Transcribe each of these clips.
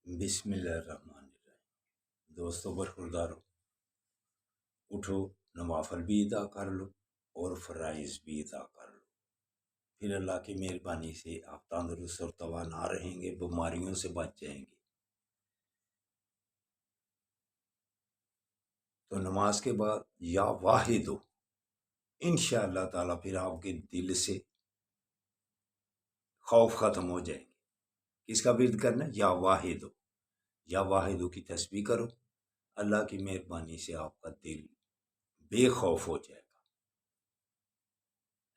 بسم اللہ الرحمن الرحیم۔ دوستو برخوردارو، اٹھو، نوافل بھی ادا کر لو اور فرائض بھی ادا کر لو، پھر اللہ کی مہربانی سے آپ تندرست اور توانا رہیں گے، بیماریوں سے بچ جائیں گے۔ تو نماز کے بعد یا واحد ہو، انشاءاللہ تعالیٰ پھر آپ کے دل سے خوف ختم ہو جائیں گے۔ کس کا ورد کرنا ہے؟ یا واحد ہو، یا واحد ہو کی تسبیح کرو، اللہ کی مہربانی سے آپ کا دل بے خوف ہو جائے گا۔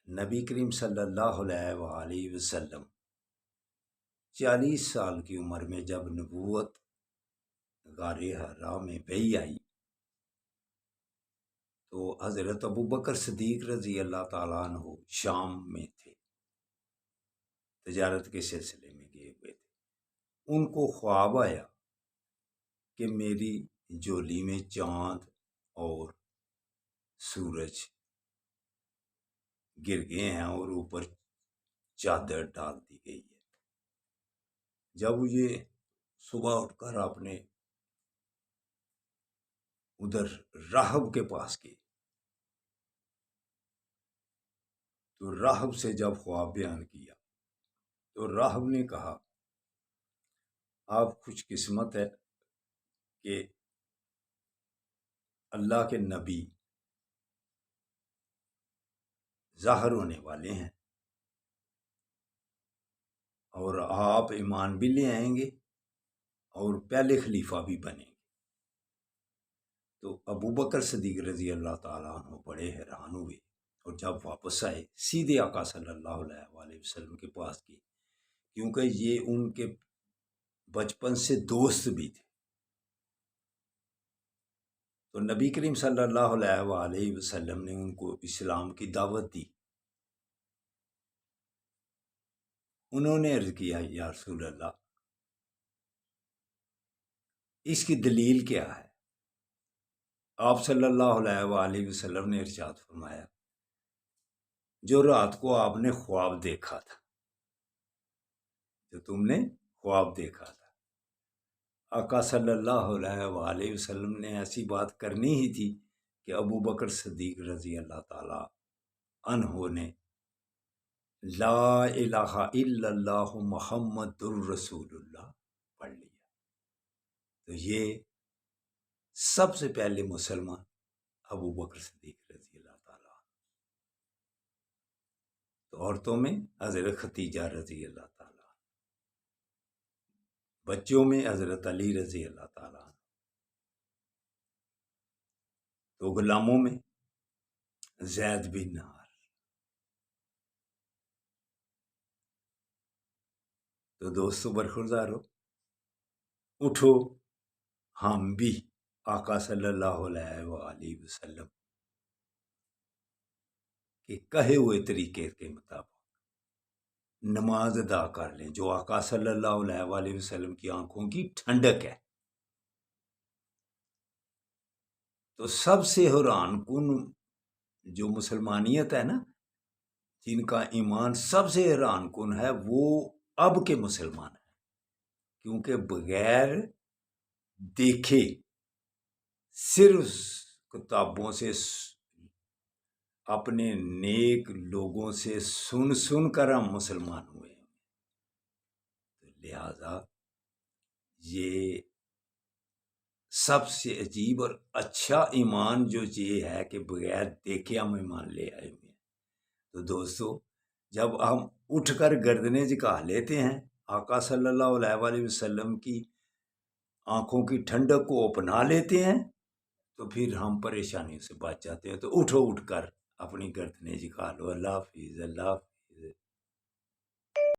نبی کریم صلی اللہ علیہ وآلہ وسلم 40 سال کی عمر میں جب نبوت غار حرا میں بہی آئی تو حضرت ابوبکر صدیق رضی اللہ تعالیٰ عنہ شام میں تھے، تجارت کے سلسلے میں گئے ہوئے تھے۔ ان کو خواب آیا کہ میری جولی میں چاند اور سورج گر گئے ہیں اور اوپر چادر ڈال دی گئی ہے۔ جب یہ صبح اٹھ کر اپنے ادھر راہب کے پاس گئے تو راہب سے جب خواب بیان کیا تو راہب نے کہا، آپ خوش قسمت ہے کہ اللہ کے نبی ظاہر ہونے والے ہیں اور آپ ایمان بھی لے آئیں گے اور پہلے خلیفہ بھی بنیں گے۔ تو ابوبکر صدیق رضی اللہ تعالیٰ عنہ بڑے حیران ہوئے اور جب واپس آئے سیدھے آقا صلی اللہ علیہ وآلہ وسلم کے پاس گئے، کیونکہ یہ ان کے بچپن سے دوست بھی تھے۔ تو نبی کریم صلی اللہ علیہ وآلہ وسلم نے ان کو اسلام کی دعوت دی۔ انہوں نے عرض کیا، یا رسول اللہ، اس کی دلیل کیا ہے؟ آپ صلی اللہ علیہ وآلہ وسلم نے ارشاد فرمایا، جو رات کو آپ نے خواب دیکھا تھا، جو تم نے خواب دیکھا تھا، آقا صلی اللہ علیہ وآلہ وسلم نے ایسی بات کرنی ہی تھی کہ ابوبکر صدیق رضی اللہ تعالی عنہ نے لا الہ الا اللہ محمد الرسول اللہ پڑھ لیا۔ تو یہ سب سے پہلے مسلمان ابوبکر صدیق رضی اللہ تعالیٰ عنہ۔ تو عورتوں میں حضرت ختیجہ رضی اللہ تعالیٰ عنہ، بچوں میں حضرت علی رضی اللہ تعالیٰ عنہ، تو غلاموں میں زید بن نہار۔ تو دوستو برخوردارو، اٹھو، ہم بھی آقا صلی اللہ علیہ وآلہ وسلم کے کہے ہوئے طریقے کے مطابق نماز ادا کر لیں، جو آقا صلی اللہ علیہ وآلہ وسلم کی آنکھوں کی ٹھنڈک ہے۔ تو سب سے حیران کن جو مسلمانیت ہے نا، جن کا ایمان سب سے حیران کن ہے، وہ اب کے مسلمان ہیں، کیونکہ بغیر دیکھے صرف کتابوں سے اپنے نیک لوگوں سے سن کر ہم مسلمان ہوئے ہیں۔ تو لہذا یہ سب سے عجیب اور اچھا ایمان جو یہ ہے کہ بغیر دیکھے ہم ایمان لے آئے ہوئے ہیں۔ تو دوستو، جب ہم اٹھ کر گردنیں جھکا لیتے ہیں، آقا صلی اللہ علیہ وآلہ وسلم کی آنکھوں کی ٹھنڈک کو اپنا لیتے ہیں، تو پھر ہم پریشانیوں سے بچ جاتے ہیں۔ تو اٹھو، اٹھ کر اپنی گردنیں جھکا لو۔ اللہ حافظ، اللہ حافظ۔